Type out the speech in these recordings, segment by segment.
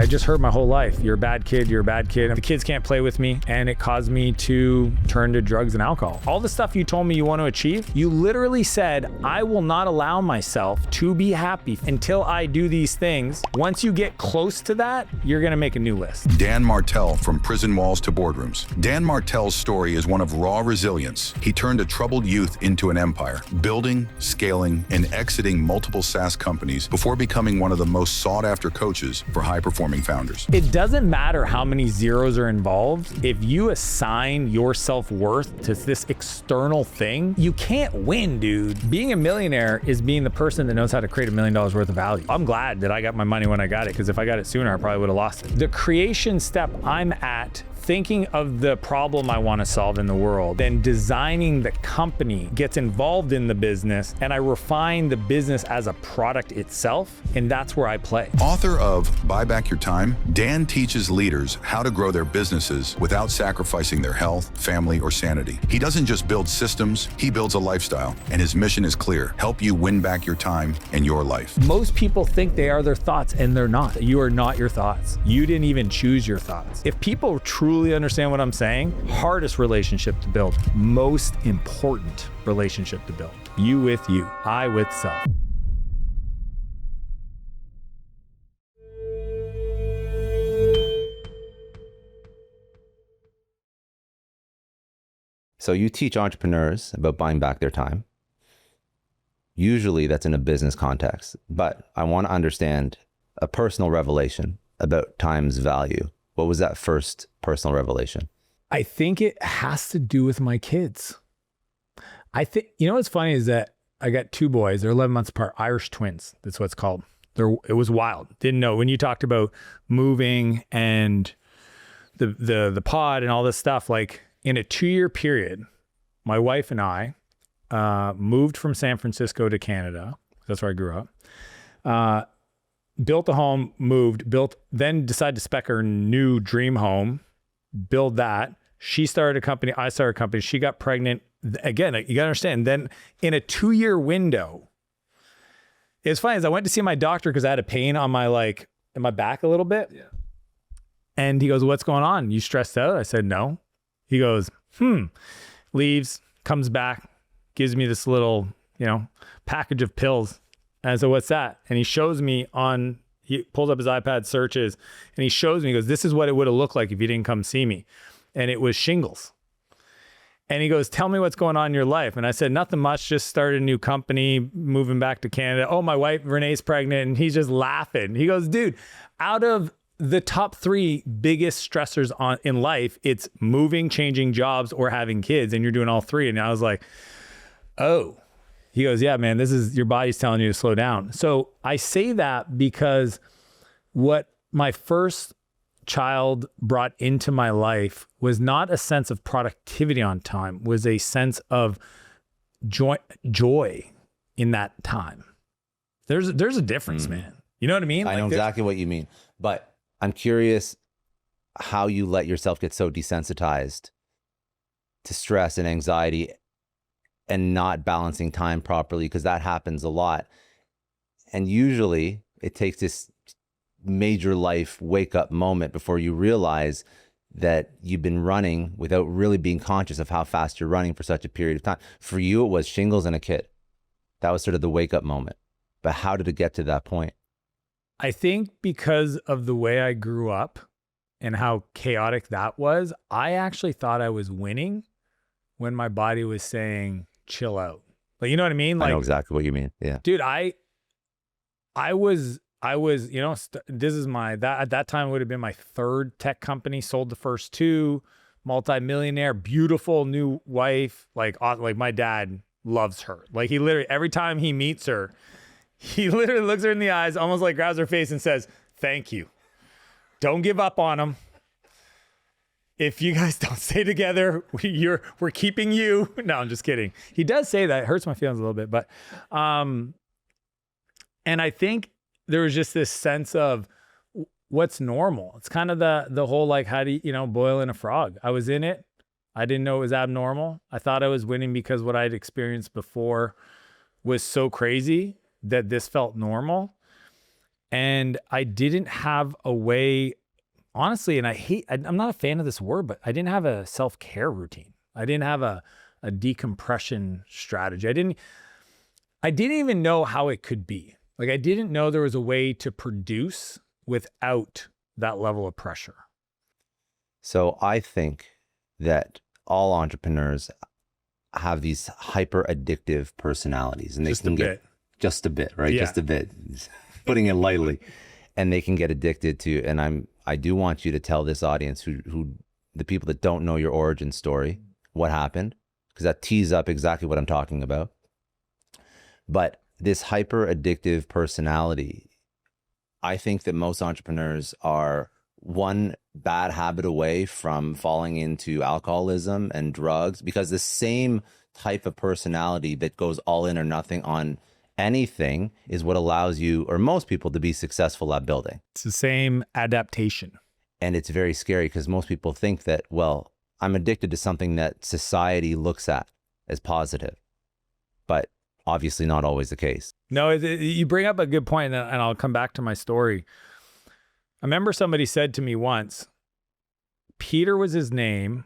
I just heard my whole life, you're a bad kid, you're a bad kid. The kids can't play with me, and it caused me to turn to drugs and alcohol. All the stuff you told me you want to achieve, you literally said, I will not allow myself to be happy until I do these things. Once you get close to that, you're gonna make a new list. Dan Martell, from prison walls to boardrooms. Dan Martell's story is one of raw resilience. He turned a troubled youth into an empire, building, scaling, and exiting multiple SaaS companies before becoming one of the most sought-after coaches for high-performing founders. It doesn't matter how many zeros are involved. If you assign your self-worth to this external thing, you can't win, dude. Being a millionaire is being the person that knows how to create $1 million worth of value. I'm glad that I got my money when I got it, because if I got it sooner, I probably would have lost it. The creation step I'm at, thinking of the problem I want to solve in the world, then designing the company gets involved in the business, and I refine the business as a product itself, and that's where I play. Author of Buy Back Your Time, Dan teaches leaders how to grow their businesses without sacrificing their health, family, or sanity. He doesn't just build systems, he builds a lifestyle, and his mission is clear: help you win back your time and your life. Most people think they are their thoughts, and they're not. You are not your thoughts. You didn't even choose your thoughts. If people truly understand what I'm saying, hardest relationship to build, most important relationship to build. You with you, I with self. So you teach entrepreneurs about buying back their time. Usually that's in a business context, but I want to understand a personal revelation about time's value. What was that first personal revelation? I think it has to do with my kids. I think, you know what's funny is that I got two boys, they're 11 months apart, Irish twins, that's what it's called. It was wild. Didn't know. When you talked about moving and the pod and all this stuff, like in a 2-year period, my wife and I moved from San Francisco to Canada. That's where I grew up. Built a home, then decided to spec her new dream home, build that. She started a company, I started a company. She got pregnant. Again, you gotta understand, then in a 2-year window, it's funny, as I went to see my doctor because I had a pain on my, like, in my back a little bit. Yeah. And he goes, what's going on? You stressed out? I said, no. He goes, leaves, comes back, gives me this little, package of pills. And I said, what's that? And he shows me he pulls up his iPad, searches, and he shows me, he goes, this is what it would have looked like if you didn't come see me. And it was shingles. And he goes, tell me what's going on in your life. And I said, nothing much, just started a new company, moving back to Canada. Oh, my wife, Renee's pregnant. And he's just laughing. He goes, dude, out of the top 3 biggest stressors in life, it's moving, changing jobs, or having kids. And you're doing all 3. And I was like, oh. He goes, yeah, man, this is your body's telling you to slow down. So I say that because what my first child brought into my life was not a sense of productivity on time, was a sense of joy in that time. There's a difference, man. You know what I mean? I know exactly what you mean, but I'm curious how you let yourself get so desensitized to stress and anxiety and not balancing time properly, because that happens a lot. And usually it takes this major life wake up moment before you realize that you've been running without really being conscious of how fast you're running for such a period of time. For you, it was shingles and a kid. That was sort of the wake up moment. But how did it get to that point? I think because of the way I grew up and how chaotic that was, I actually thought I was winning when my body was saying, chill out. Like, you know what I mean? Like, I know exactly what you mean. Yeah. Dude, I was, this is at that time it would have been my 3rd tech company, sold the first 2, multi-millionaire, beautiful new wife. Like my dad loves her. Like, he literally, every time he meets her, he literally looks her in the eyes, almost like grabs her face and says, thank you. Don't give up on him. If you guys don't stay together, we're keeping you. No, I'm just kidding. He does say that. It hurts my feelings a little bit, but, and I think there was just this sense of what's normal. It's kind of the whole, like, how do you, boil in a frog. I was in it. I didn't know it was abnormal. I thought I was winning because what I'd experienced before was so crazy that this felt normal. And I didn't have a way, honestly, and I'm not a fan of this word, but I didn't have a self-care routine. I didn't have a decompression strategy. I didn't even know how it could be. Like, I didn't know there was a way to produce without that level of pressure. So I think that all entrepreneurs have these hyper addictive personalities, and they can get just a bit, right? Yeah. Just a bit, putting it lightly, and they can get addicted to. And I do want you to tell this audience who the people that don't know your origin story, what happened, because that tees up exactly what I'm talking about. But this hyper addictive personality, I think that most entrepreneurs are one bad habit away from falling into alcoholism and drugs, because the same type of personality that goes all in or nothing on anything is what allows you or most people to be successful at building. It's the same adaptation. And it's very scary because most people think that, well, I'm addicted to something that society looks at as positive, but obviously not always the case. No, you bring up a good point, and I'll come back to my story. I remember somebody said to me once, Peter was his name.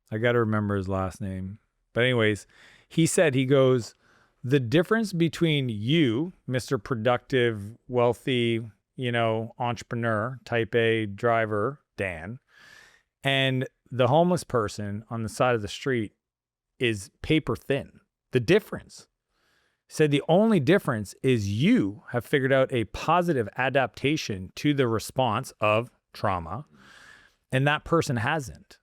I got to remember his last name. But anyways, he goes, the difference between you, Mr. Productive, wealthy, entrepreneur, type A driver, Dan, and the homeless person on the side of the street is paper thin. The difference. He said the only difference is you have figured out a positive adaptation to the response of trauma, and that person hasn't.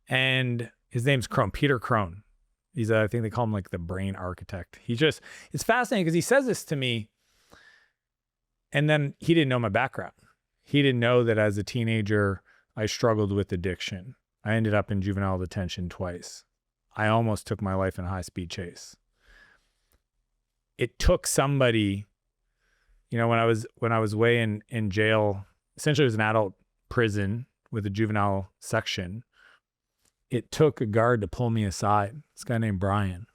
And his name's Crone, Peter Crone. He's, I think they call him like the brain architect. It's fascinating because he says this to me, and then he didn't know my background. He didn't know that as a teenager, I struggled with addiction. I ended up in juvenile detention twice. I almost took my life in a high-speed chase. It took somebody, when I was way in jail, essentially it was an adult prison with a juvenile section. It took a guard to pull me aside, this guy named Brian,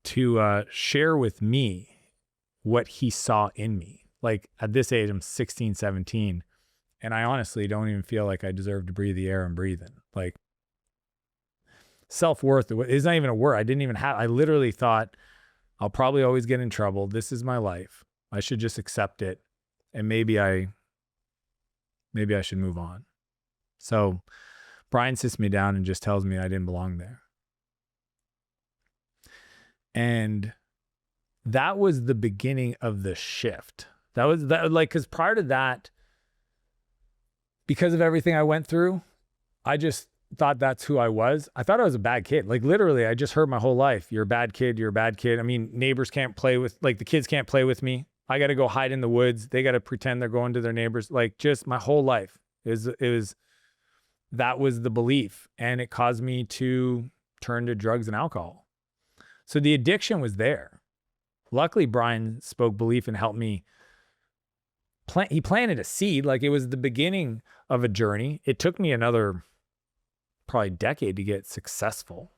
to share with me what he saw in me. Like, at this age, I'm 16, 17, and I honestly don't even feel like I deserve to breathe the air I'm breathing. Like, self-worth is not even a word. I literally thought, I'll probably always get in trouble. This is my life. I should just accept it. And maybe I should move on. So Brian sits me down and just tells me I didn't belong there. And that was the beginning of the shift. Because prior to that, because of everything I went through, I just thought that's who I was. I thought I was a bad kid. Like, literally, I just heard my whole life, you're a bad kid, you're a bad kid. I mean, neighbors can't play with, like, the kids can't play with me. I got to go hide in the woods. They got to pretend they're going to their neighbors. Like, just my whole life that was the belief. And it caused me to turn to drugs and alcohol. So the addiction was there. Luckily, Brian spoke belief and helped me. He planted a seed. Like, it was the beginning of a journey. It took me another probably decade to get successful.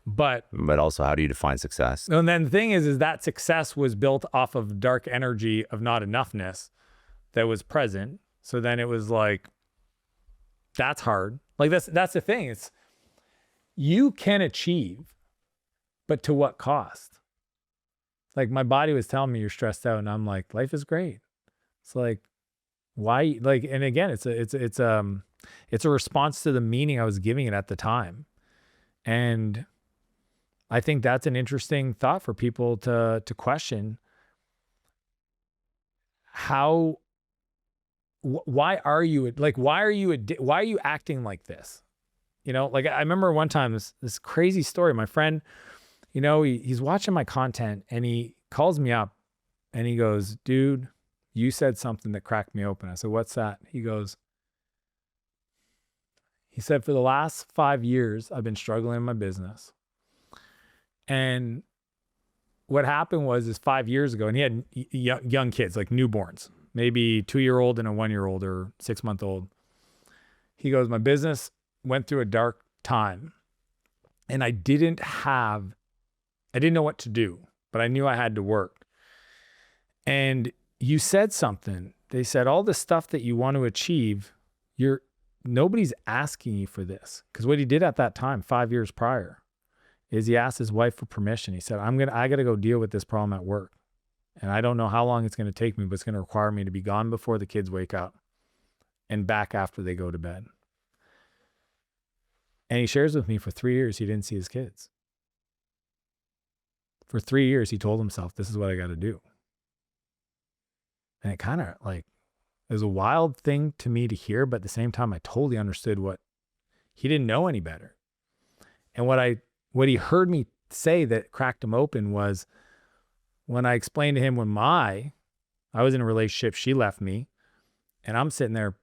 But also, how do you define success? And then the thing is that success was built off of dark energy of not enoughness that was present. So then it was like, that's hard. Like, that's the thing. It's, you can achieve, but to what cost? Like, my body was telling me you're stressed out, and I'm like, life is great. It's like, why? Like, and again, it's a response to the meaning I was giving it at the time. And I think that's an interesting thought for people to question. Why are you acting like this? Like, I remember one time this crazy story. My friend, he's watching my content, and he calls me up and he goes, dude, you said something that cracked me open. I said, what's that? He said, for the last 5 years, I've been struggling in my business. And what happened is 5 years ago, and he had young kids, like newborns, maybe 2-year-old and a 1-year-old or 6-month-old. He goes, my business went through a dark time, and I didn't know what to do, but I knew I had to work. And you said something. They said, all the stuff that you want to achieve, nobody's asking you for this. Because what he did at that time, 5 years prior, is he asked his wife for permission. He said, I got to go deal with this problem at work. And I don't know how long it's going to take me, but it's going to require me to be gone before the kids wake up and back after they go to bed. And he shares with me for 3 years, he didn't see his kids. For 3 years, he told himself, this is what I got to do. And it kind of like, it was a wild thing to me to hear, but at the same time, I totally understood he didn't know any better. And what he heard me say that cracked him open was when I explained to him I was in a relationship, she left me, and I'm sitting there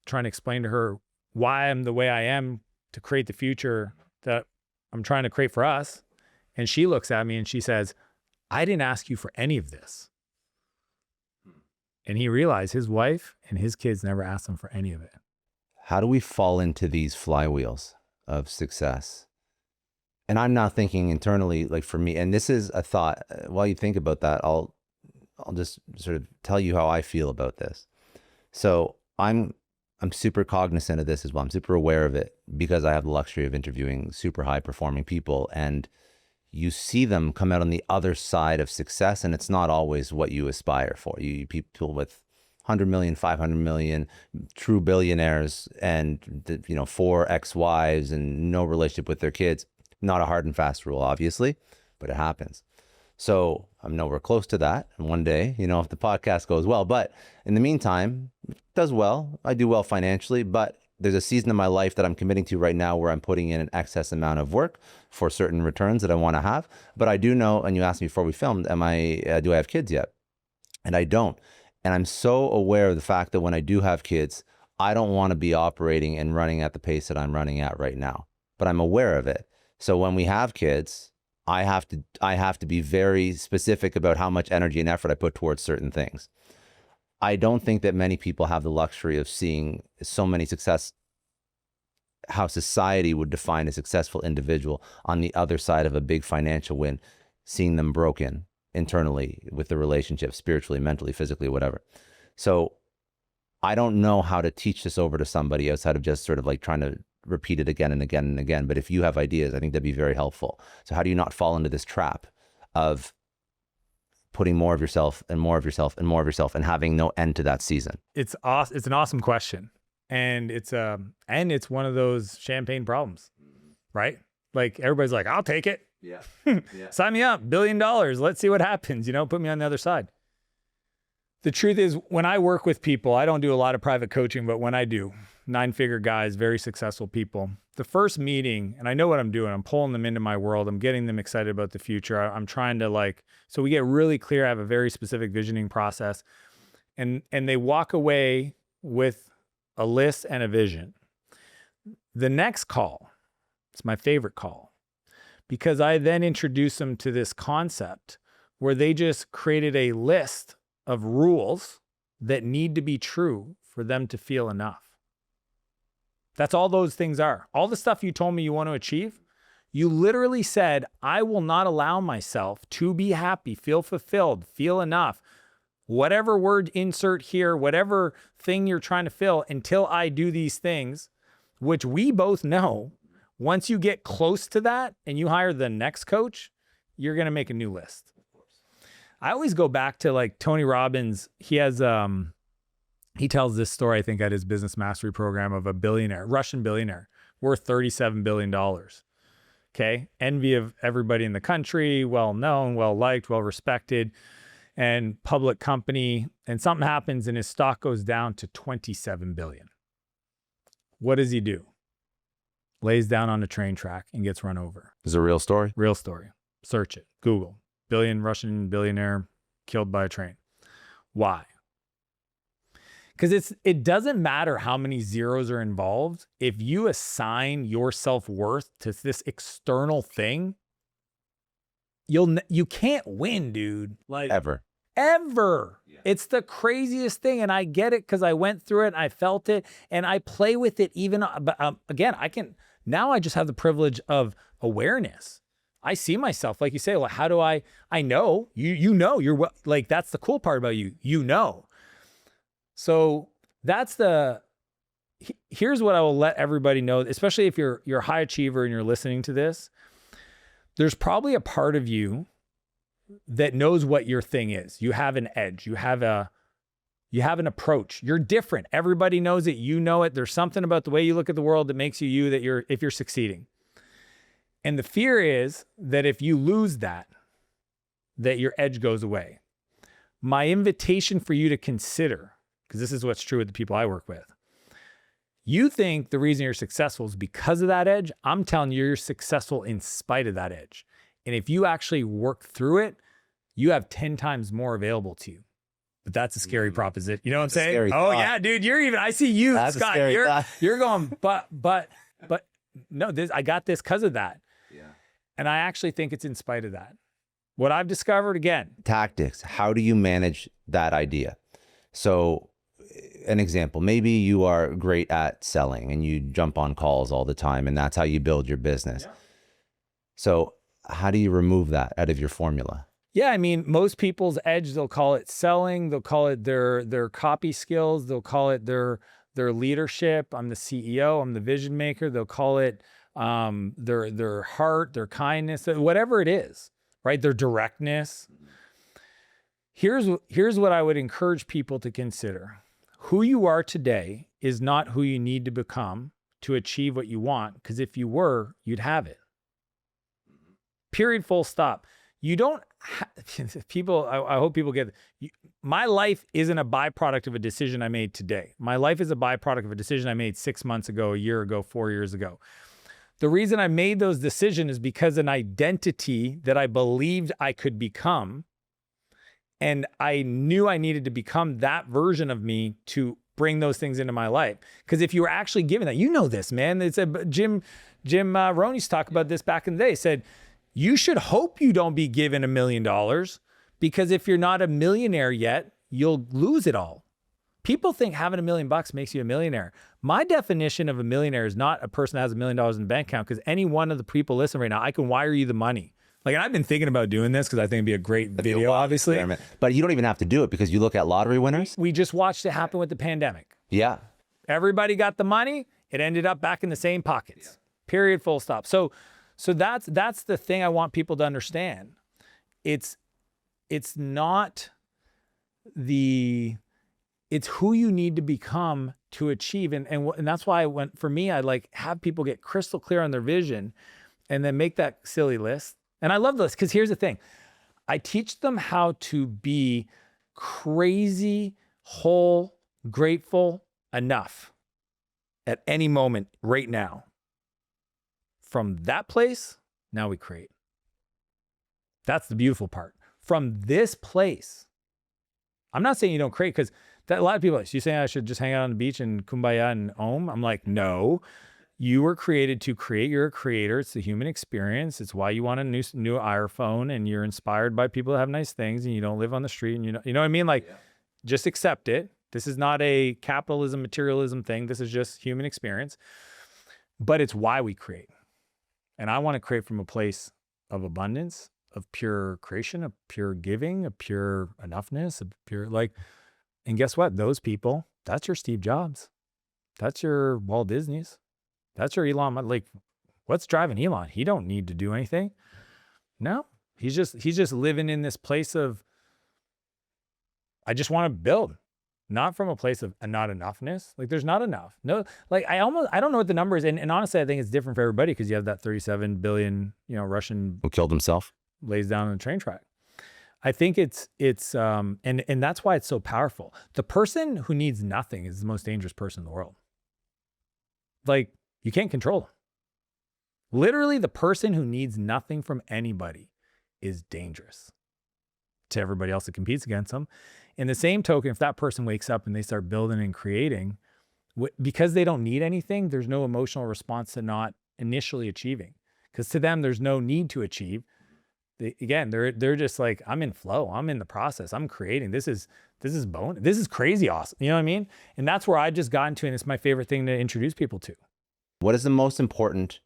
trying to explain to her why I'm the way I am to create the future that I'm trying to create for us. And she looks at me and she says, I didn't ask you for any of this. And he realized his wife and his kids never asked him for any of it. How do we fall into these flywheels of success? And I'm now thinking internally, like for me, and this is a thought, while you think about that, I'll just sort of tell you how I feel about this. So I'm super cognizant of this as well. I'm super aware of it because I have the luxury of interviewing super high performing people, and you see them come out on the other side of success, and it's not always what you aspire for. You people with 100 million, 500 million, true billionaires, and 4 ex-wives and no relationship with their kids. Not a hard and fast rule, obviously, but it happens. So I'm nowhere close to that. And one day, if the podcast goes well, but in the meantime, it does well. I do well financially, but there's a season of my life that I'm committing to right now where I'm putting in an excess amount of work for certain returns that I want to have. But I do know, and you asked me before we filmed, do I have kids yet? And I don't. And I'm so aware of the fact that when I do have kids, I don't want to be operating and running at the pace that I'm running at right now, but I'm aware of it. So when we have kids, I have to be very specific about how much energy and effort I put towards certain things. I don't think that many people have the luxury of seeing so many how society would define a successful individual on the other side of a big financial win, seeing them broken internally with the relationship, spiritually, mentally, physically, whatever. So I don't know how to teach this over to somebody outside of just sort of like trying to repeat it again and again and again. But if you have ideas, I think that'd be very helpful. So how do you not fall into this trap of putting more of yourself and more of yourself and more of yourself and having no end to that season? It's awesome. It's an awesome question. And it's one of those champagne problems, right? Like everybody's like, I'll take it. Yeah. Sign me up, $1 billion. Let's see what happens. Put me on the other side. The truth is, when I work with people, I don't do a lot of private coaching, but when I do, 9-figure guys, very successful people, the first meeting, and I know what I'm doing, I'm pulling them into my world. I'm getting them excited about the future. I'm trying to so we get really clear. I have a very specific visioning process, and they walk away with a list and a vision. The next call, it's my favorite call, because I then introduce them to this concept where they just created a list of rules that need to be true for them to feel enough. That's all those things are. All the stuff you told me you want to achieve, you literally said, I will not allow myself to be happy, feel fulfilled, feel enough, whatever word insert here, whatever thing you're trying to fill, until I do these things, which we both know, once you get close to that and you hire the next coach, you're going to make a new list. I always go back to Tony Robbins. He has, he tells this story, I think, at his business mastery program of a Russian billionaire worth $37 billion. Okay. Envy of everybody in the country, well-known, well-liked, well-respected, and public company. And something happens and his stock goes down to 27 billion. What does he do? Lays down on a train track and gets run over. Is it a real story? Real story. Search it. Google. Russian billionaire killed by a train. Why? Because it doesn't matter how many zeros are involved. If you assign your self-worth to this external thing, you can't win, dude. Ever. Yeah. It's the craziest thing. And I get it because I went through it and I felt it and I play with it even. Again, now I just have the privilege of awareness. I see myself, like you say, well, how do I know, you know, you're like, that's the cool part about you, you know. So here's what I will let everybody know, especially if you're a high achiever and you're listening to this. There's probably a part of you that knows what your thing is. You have an edge. You have an approach. You're different. Everybody knows it. You know it. There's something about the way you look at the world that makes you if you're succeeding. And the fear is that if you lose that your edge goes away. My invitation for you to consider, because this is what's true with the people I work with. You think the reason you're successful is because of that edge. I'm telling you, you're successful in spite of that edge. And if you actually work through it, you have 10 times more available to you. But that's a scary proposition. You know what I'm saying? Oh yeah, dude, I see you, that's Scott. You're going, but no, I got this because of that. Yeah. And I actually think it's in spite of that. What I've discovered, again. Tactics. How do you manage that idea? So an example, maybe you are great at selling and you jump on calls all the time and that's how you build your business. Yeah. So how do you remove that out of your formula? Yeah, I mean, most people's edge, they'll call it selling, they'll call it their copy skills, they'll call it their leadership. I'm the CEO, I'm the vision maker. They'll call it their heart, their kindness, whatever it is, right? Their directness. Here's what I would encourage people to consider. Who you are today is not who you need to become to achieve what you want, because if you were, you'd have it. Period, full stop. You don't people, I hope people get it. My life isn't a byproduct of a decision I made today. My life is a byproduct of a decision I made 6 months ago, a year ago, 4 years ago. The reason I made those decisions is because an identity that I believed I could become, and I knew I needed to become that version of me to bring those things into my life. Because if you were actually given that, you know this, man. It's Jim Rohn used to talk about this back in the day. He said, you should hope you don't be given $1 million, because if you're not a millionaire yet, you'll lose it all. People think having $1 million makes you a millionaire. My definition of a millionaire is not a person that has $1 million in the bank account, because any one of the people listening right now, I can wire you the money. Like, and I've been thinking about doing this because I think it'd be a great video, obviously. But you don't even have to do it because you look at lottery winners. We just watched it happen with the pandemic. Yeah. Everybody got the money. It ended up back in the same pockets. Yeah. Period, full stop. So that's the thing I want people to understand. It's not it's who you need to become to achieve. And that's why for me, I like have people get crystal clear on their vision and then make that silly list. And I love this because here's the thing. I teach them how to be crazy, whole, grateful enough at any moment right now. From that place, now we create. That's the beautiful part. From this place, I'm not saying you don't create, because a lot of people are like, you saying I should just hang out on the beach and kumbaya and om? I'm like, no. You were created to create. You're a creator. It's the human experience. It's why you want a new iPhone, and you're inspired by people that have nice things, and you don't live on the street, and you know what I mean? Like, just accept it. This is not a capitalism, materialism thing. This is just human experience. But it's why we create. And I want to create from a place of abundance, of pure creation, of pure giving, of pure enoughness, of pure and guess what? Those people, that's your Steve Jobs. That's your Walt Disney's. That's your Elon. Like, what's driving Elon? He don't need to do anything. No, he's just living in this place of, I just want to build, not from a place of not enoughness. Like, there's not enough. No, like I don't know what the number is. And honestly, I think it's different for everybody, because you have that 37 billion, Russian who killed himself, lays down on the train track. I think it's and that's why it's so powerful. The person who needs nothing is the most dangerous person in the world. Like, you can't control them. Literally, the person who needs nothing from anybody is dangerous to everybody else that competes against them. In the same token, if that person wakes up and they start building and creating, because they don't need anything, there's no emotional response to not initially achieving. Because to them, there's no need to achieve. They're just like, I'm in flow. I'm in the process. I'm creating. This is bonus. This is crazy awesome. You know what I mean? And that's where I just got into, and it's my favorite thing to introduce people to. What is the most important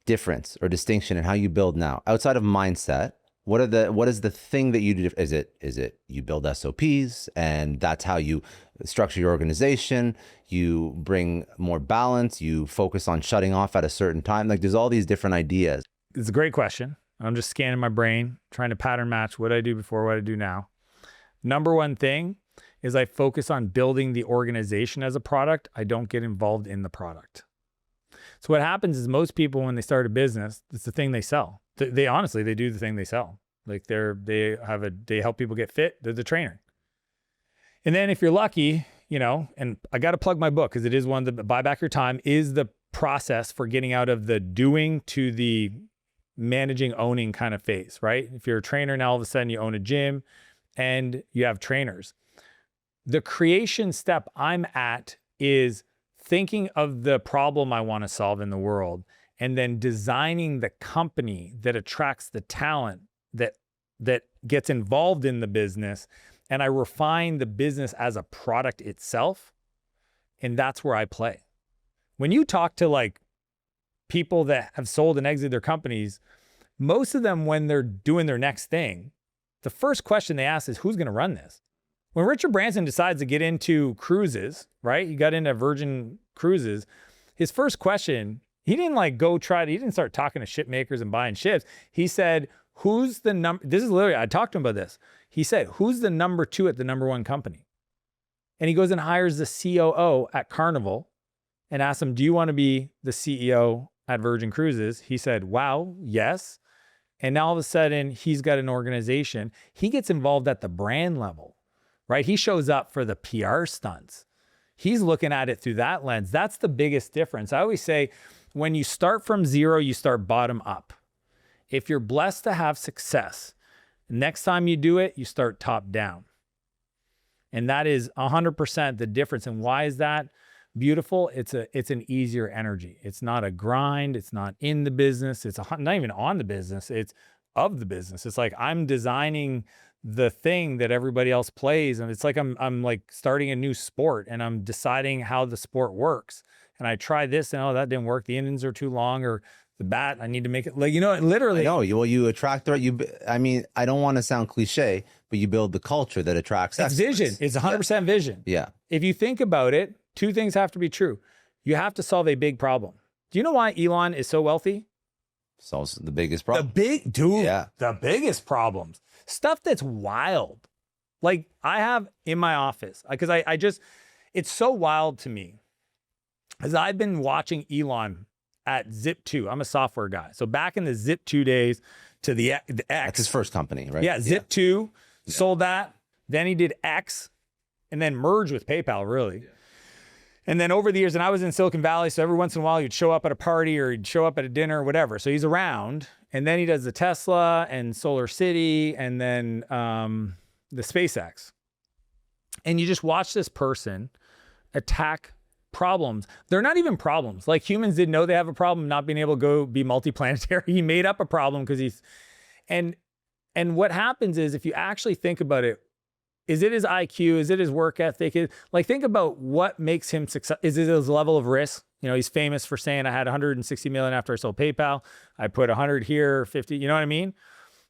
difference or distinction in how you build now outside of mindset? What is the thing that you do? Is it you build SOPs and that's how you structure your organization? You bring more balance, you focus on shutting off at a certain time. Like there's all these different ideas. It's a great question. I'm just scanning my brain, trying to pattern match what I do before, what I do now. Number one thing is I focus on building the organization as a product. I don't get involved in the product. So what happens is most people, when they start a business, it's the thing they sell. They honestly, they do the thing they sell. Like they help people get fit. They're the trainer. And then if you're lucky, you know, and I got to plug my book because it is one that Buy Back Your Time is the process for getting out of the doing to the managing, owning kind of phase, right? If you're a trainer now, all of a sudden you own a gym and you have trainers. The creation step I'm at is thinking of the problem I want to solve in the world and then designing the company that attracts the talent that gets involved in the business. And I refine the business as a product itself. And that's where I play. When you talk to like people that have sold and exited their companies, most of them, when they're doing their next thing, the first question they ask is, who's going to run this? When Richard Branson decides to get into cruises, right? He got into Virgin Cruises. His first question, he didn't like go try to, he didn't start talking to ship makers and buying ships. He said, who's the number, this is literally, I talked to him about this. He said, who's the number 2 at the number 1 company? And he goes and hires the COO at Carnival and asks him, do you want to be the CEO at Virgin Cruises? He said, wow, yes. And now all of a sudden he's got an organization. He gets involved at the brand level, right? He shows up for the PR stunts. He's looking at it through that lens. That's the biggest difference. I always say, when you start from zero, you start bottom up. If you're blessed to have success, next time you do it, you start top down. And that is 100% the difference. And why is that beautiful? It's an easier energy. It's not a grind. It's not in the business. It's not even on the business. It's of the business. It's like I'm designing the thing that everybody else plays. And it's like I'm like starting a new sport and I'm deciding how the sport works. And I try this and, oh, that didn't work. The innings are too long, or the bat, I need to make it like, you know, literally. No, you attract the right, I mean, I don't want to sound cliche, but you build the culture that attracts experts. Vision. It's 100% vision. Yeah. If you think about it, 2 things have to be true. You have to solve a big problem. Do you know why Elon is so wealthy? Solves the biggest problem. The biggest problems. Stuff that's wild. Like I have in my office, because I just, it's so wild to me. As I've been watching Elon at Zip2. I'm a software guy. So back in the Zip2 days to the X. That's his first company, right? Yeah, Zip2, sold that. Then he did X and then merged with PayPal, really. Yeah. And then over the years, and I was in Silicon Valley, so every once in a while he'd show up at a party or he'd show up at a dinner or whatever. So he's around. And then he does the Tesla and Solar City and then the SpaceX. And you just watch this person attack problems. They're not even problems. Like humans didn't know they have a problem not being able to go be multiplanetary. He made up a problem because he's, and what happens is if you actually think about it, is it his IQ? Is it his work ethic? Like think about what makes him successful. Is it his level of risk? You know, he's famous for saying I had 160 million after I sold PayPal. I put 100 here, 50, you know what I mean?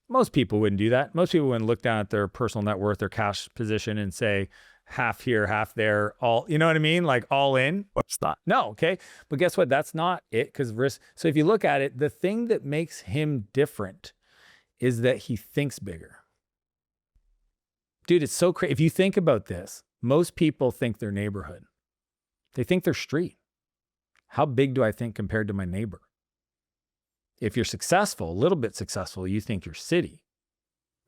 Most people wouldn't do that. Most people wouldn't look down at their personal net worth, their cash position and say, half here, half there, all, you know what I mean? Like all in. What's that? No, okay. But guess what? That's not it, because risk. So if you look at it, the thing that makes him different is that he thinks bigger. Dude, it's so crazy. If you think about this, most people think their neighborhood. They think their street. How big do I think compared to my neighbor? If you're successful, a little bit successful, you think your city.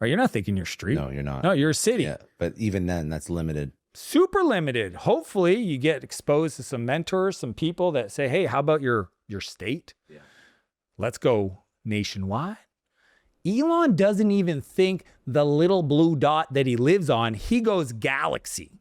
Right? You're not thinking your street. No, you're not. No, you're a city. Yeah, but even then, that's limited. Super limited. Hopefully, you get exposed to some mentors, some people that say, hey, how about your state? Yeah. Let's go nationwide. Elon doesn't even think the little blue dot that he lives on. He goes galaxy.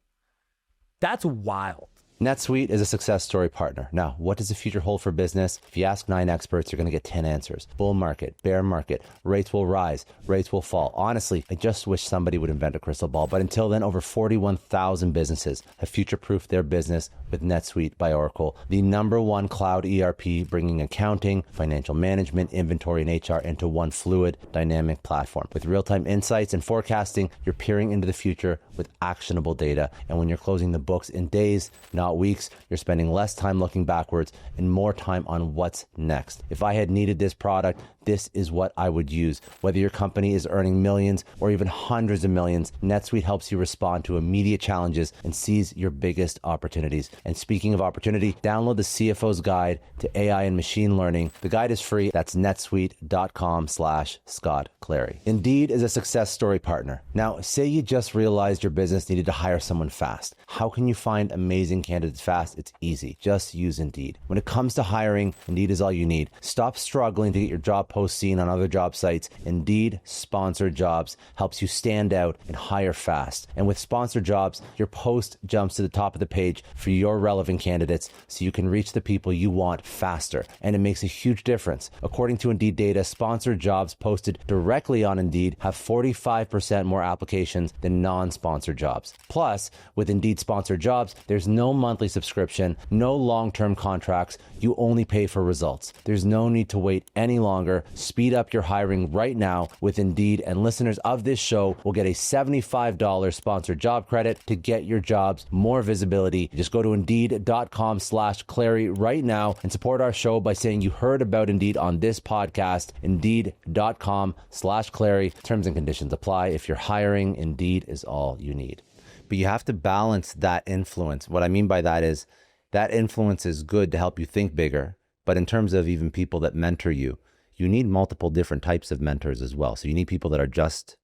That's wild. NetSuite is a success story partner. Now, what does the future hold for business? If you ask 9 experts, you're going to get 10 answers. Bull market, bear market, rates will rise, rates will fall. Honestly, I just wish somebody would invent a crystal ball. But until then, over 41,000 businesses have future-proofed their business with NetSuite by Oracle, the #1 cloud ERP, bringing accounting, financial management, inventory, and HR into one fluid, dynamic platform. With real-time insights and forecasting, you're peering into the future with actionable data. And when you're closing the books in days, not weeks, you're spending less time looking backwards and more time on what's next. If I had needed this product, this is what I would use. Whether your company is earning millions or even hundreds of millions, NetSuite helps you respond to immediate challenges and seize your biggest opportunities. And speaking of opportunity, download the CFO's Guide to AI and Machine Learning. The guide is free. That's netsuite.com/Scott Clary. Indeed is a success story partner. Now, say you just realized your business needed to hire someone fast. How can you find amazing candidates fast? It's easy. Just use Indeed. When it comes to hiring, Indeed is all you need. Stop struggling to get your job post seen on other job sites. Indeed Sponsored Jobs helps you stand out and hire fast. And with Sponsored Jobs, your post jumps to the top of the page for your relevant candidates so you can reach the people you want faster. And it makes a huge difference. According to Indeed data, Sponsored Jobs posted directly on Indeed have 45% more applications than non-sponsored jobs. Plus, with Indeed Sponsored Jobs, there's no monthly subscription, no long-term contracts. You only pay for results. There's no need to wait any longer. Speed up your hiring right now with Indeed, and listeners of this show will get a $75 sponsored job credit to get your jobs more visibility. Just go to Indeed.com/Clary right now and support our show by saying you heard about Indeed on this podcast. Indeed.com/Clary. Terms and conditions apply. If you're hiring, Indeed is all you need. But you have to balance that influence. What I mean by that is that influence is good to help you think bigger. But in terms of even people that mentor you, you need multiple different types of mentors as well. So you need people that are just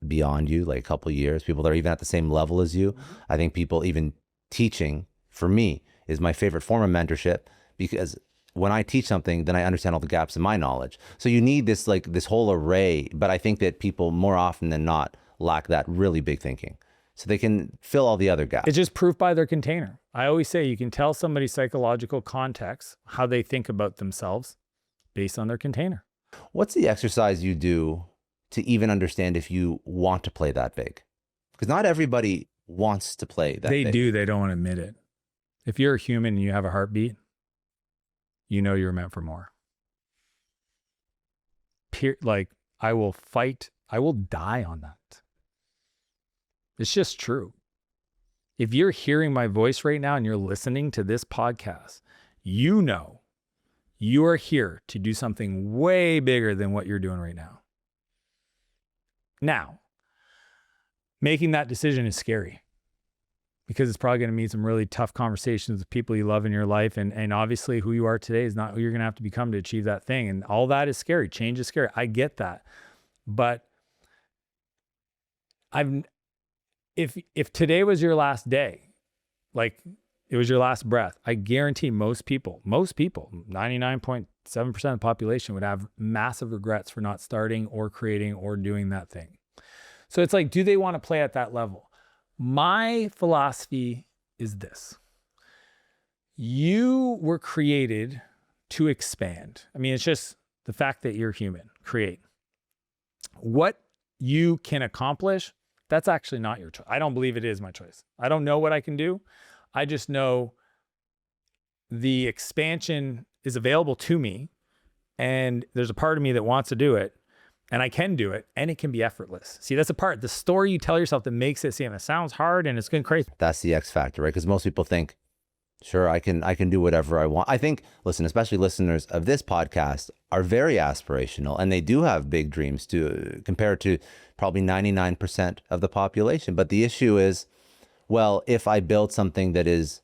beyond you, like a couple of years, people that are even at the same level as you. I think people even teaching, for me, is my favorite form of mentorship, because when I teach something, then I understand all the gaps in my knowledge. So you need this whole array, but I think that people more often than not lack that really big thinking. So they can fill all the other gaps. It's just proof by their container. I always say you can tell somebody's psychological context, how they think about themselves, based on their container. What's the exercise you do to even understand if you want to play that big? Because not everybody wants to play that big. They do, they don't want to admit it. If you're a human and you have a heartbeat, you know you're meant for more. Like, I will fight, I will die on that. It's just true. If you're hearing my voice right now and you're listening to this podcast, you know you are here to do something way bigger than what you're doing right now. Now, making that decision is scary because it's probably going to mean some really tough conversations with people you love in your life. And obviously who you are today is not who you're going to have to become to achieve that thing. And all that is scary. Change is scary. I get that. But if today was your last day, like it was your last breath, I guarantee most people, 99.7% of the population would have massive regrets for not starting or creating or doing that thing. So it's like, do they want to play at that level? My philosophy is this. You were created to expand. I mean, it's just the fact that you're human, create. What you can accomplish, that's actually not your choice. I don't believe it is my choice. I don't know what I can do. I just know the expansion is available to me, and there's a part of me that wants to do it, and I can do it, and it can be effortless. See, that's the story you tell yourself that makes it seem, it sounds hard and it's going crazy. That's the X factor, right? Because most people think, sure, I can do whatever I want. I think, listen, especially listeners of this podcast are very aspirational, and they do have big dreams compared to probably 99% of the population. But the issue is, well, if I build something that is,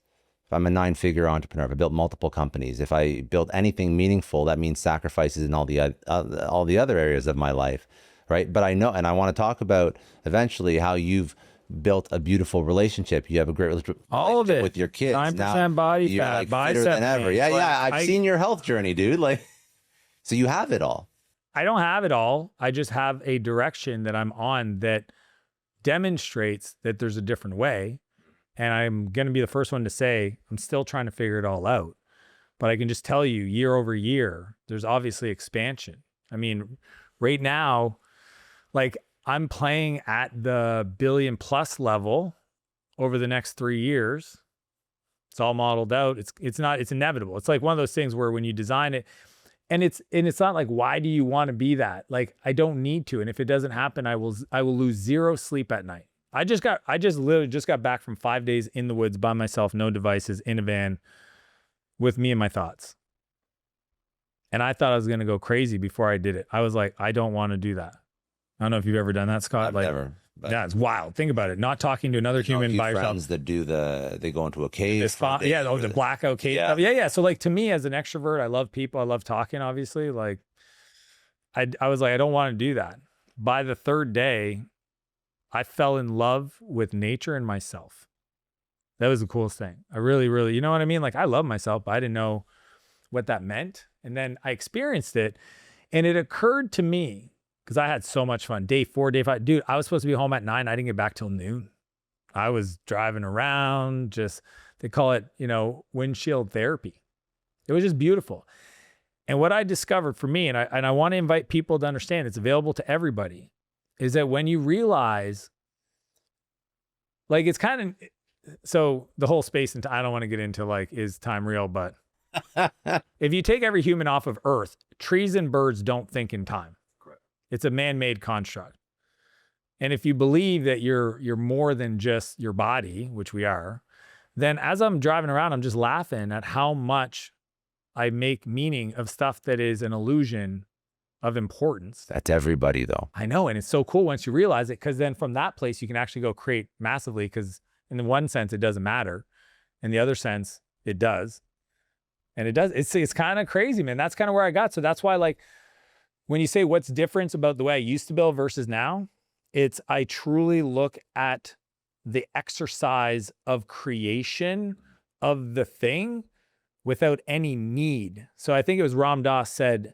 if I'm a 9-figure entrepreneur, if I built multiple companies, if I built anything meaningful, that means sacrifices in all the other areas of my life, right? But I know, and I want to talk about eventually how you've built a beautiful relationship. You have a great relationship with your kids. 9% body fat, fitter than ever. Yeah. I've seen your health journey, dude. Like, so you have it all. I don't have it all. I just have a direction that I'm on that demonstrates that there's a different way. And I'm going to be the first one to say, I'm still trying to figure it all out. But I can just tell you, year over year, there's obviously expansion. I mean, right now, like I'm playing at the billion plus level over the next 3 years. It's all modeled out. It's inevitable. It's like one of those things where when you design it, and it's not like, why do you want to be that? Like, I don't need to. And if it doesn't happen, I will lose 0 sleep at night. I literally just got back from 5 days in the woods by myself, no devices, in a van with me and my thoughts. And I thought I was going to go crazy before I did it. I was like, I don't want to do that. I don't know if you've ever done that, Scott. I've never. Yeah, it's wild. Think about it. Not talking to another human by yourself. Friends that do they go into a cave. The blackout cave. Yeah. So like, to me as an extrovert, I love people. I love talking, obviously. Like I was like, I don't want to do that. By the 3rd day, I fell in love with nature and myself. That was the coolest thing. I really, really, you know what I mean? Like I love myself, but I didn't know what that meant. And then I experienced it, and it occurred to me, because I had so much fun. Day 4, day 5, dude, I was supposed to be home at 9. I didn't get back till noon. I was driving around, they call it, windshield therapy. It was just beautiful. And what I discovered for me, and I want to invite people to understand, it's available to everybody, is that when you realize, like, it's kind of, so the whole space and I don't want to get into like, is time real? But if you take every human off of Earth, trees and birds don't think in time. Correct. It's a man-made construct. And if you believe that you're more than just your body, which we are, then as I'm driving around, I'm just laughing at how much I make meaning of stuff that is an illusion of importance. That's everybody though. I know. And it's so cool once you realize it, because then from that place, you can actually go create massively, because in the one sense, it doesn't matter. In the other sense, it does. And it does. It's kind of crazy, man. That's kind of where I got. So that's why, like, when you say what's different about the way I used to build versus now, I truly look at the exercise of creation of the thing without any need. So I think it was Ram Dass said,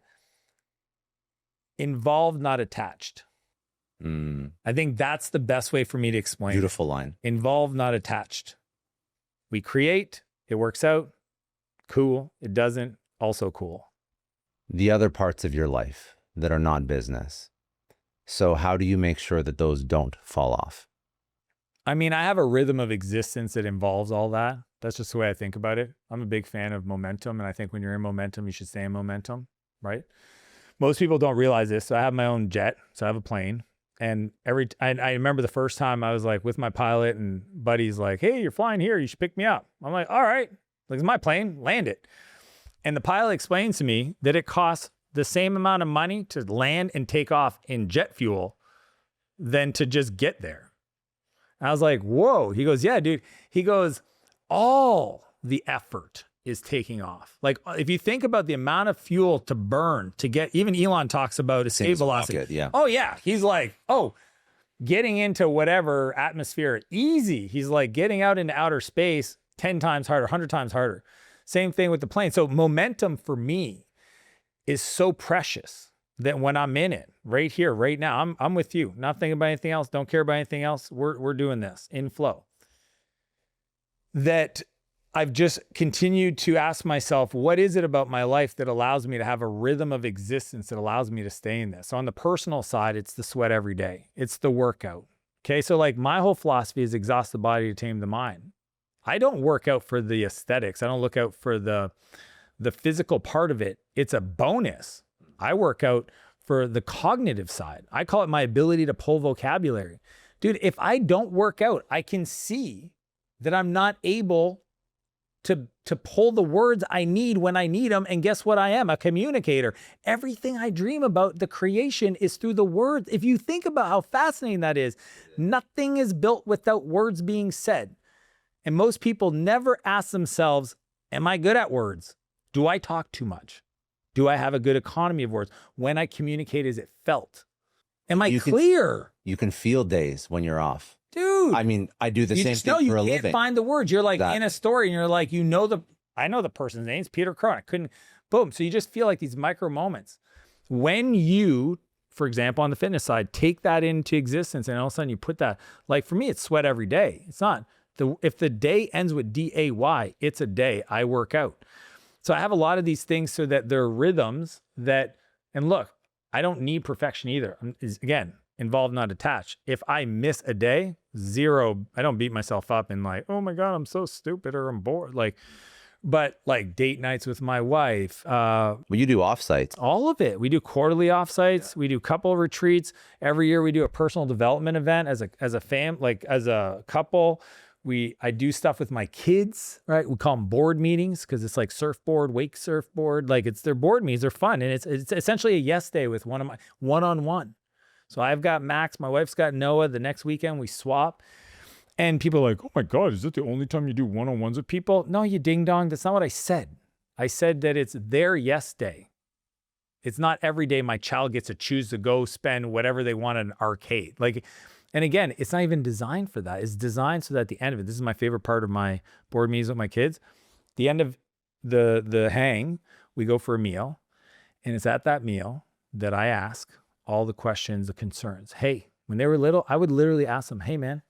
involved, not attached. I think that's the best way for me to explain. Beautiful line. Involved, not attached. We create, it works out. Cool. It doesn't, also cool. The other parts of your life that are not business. So how do you make sure that those don't fall off? I mean, I have a rhythm of existence that involves all that. That's just the way I think about it. I'm a big fan of momentum. And I think when you're in momentum, you should stay in momentum, right? Most people don't realize this. So I have my own jet. So I have a plane. And I remember the first time I was like with my pilot, and buddy's like, hey, you're flying here. You should pick me up. I'm like, all right. Like, it's my plane, land it. And the pilot explains to me that it costs the same amount of money to land and take off in jet fuel than to just get there. I was like, whoa. He goes, yeah, dude. He goes, all the effort is taking off. Like, if you think about the amount of fuel to burn to get, even Elon talks about escape velocity. Rocket, yeah. Oh yeah. He's like, getting into whatever atmosphere, easy. He's like, getting out into outer space, 10 times harder, 100 times harder. Same thing with the plane. So momentum for me is so precious that when I'm in it right here, right now, I'm with you. Not thinking about anything else. Don't care about anything else. We're doing this in flow. That I've just continued to ask myself, what is it about my life that allows me to have a rhythm of existence that allows me to stay in this? So on the personal side, it's the sweat every day. It's the workout. Okay. So like my whole philosophy is exhaust the body to tame the mind. I don't work out for the aesthetics. I don't look out for the physical part of it. It's a bonus. I work out for the cognitive side. I call it my ability to pull vocabulary. Dude, if I don't work out, I can see that I'm not able to pull the words I need when I need them. And guess what? I am a communicator. Everything I dream about, the creation, is through the words. If you think about how fascinating that is, nothing is built without words being said. And most people never ask themselves, am I good at words? Do I talk too much? Do I have a good economy of words? When I communicate, is it felt? Am I clear? You can feel days when you're off. Dude. I mean, I do the same thing for a living. You can't find the words. You're like in a story and you're like, I know the person's name. It's Peter Crow. I couldn't, boom. So you just feel like these micro moments. When you, for example, on the fitness side, take that into existence and all of a sudden you put that, like for me, it's sweat every day. It's not If the day ends with DAY, it's a day I work out. So I have a lot of these things so that they're rhythms that, and look, I don't need perfection either. Again, involved, not attached. If I miss a day, zero, I don't beat myself up and like, oh my God, I'm so stupid or I'm bored. But like date nights with my wife. Well, you do offsites. All of it. We do quarterly offsites. Yeah. We do couple retreats. Every year we do a personal development event as a couple. I do stuff with my kids, right? We call them board meetings because it's like surfboard, wake surfboard. Like their board meetings. They're fun. And it's essentially a yes day with one of my one-on-one. So I've got Max, my wife's got Noah. The next weekend we swap. And people are like, oh my God, is that the only time you do one-on-ones with people? No, you ding dong. That's not what I said. I said that it's their yes day. It's not every day my child gets to choose to go spend whatever they want at an arcade. And again, it's not even designed for that. It's designed so that at the end of it, this is my favorite part of my board meetings with my kids. The end of the hang, we go for a meal. And it's at that meal that I ask all the questions, the concerns. Hey, when they were little, I would literally ask them, hey man,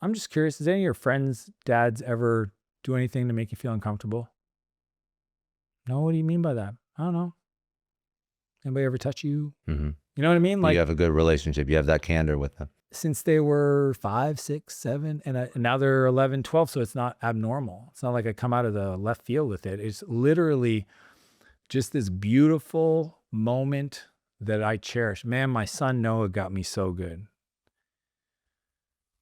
I'm just curious, does any of your friends' dads ever do anything to make you feel uncomfortable? No, what do you mean by that? I don't know. Anybody ever touch you? Mm-hmm. You know what I mean? You have a good relationship. You have that candor with them. Since they were 5, 6, 7, and now they're 11, 12, so it's not abnormal. It's not like I come out of the left field with it. It's literally just this beautiful moment that I cherish. Man, my son Noah got me so good.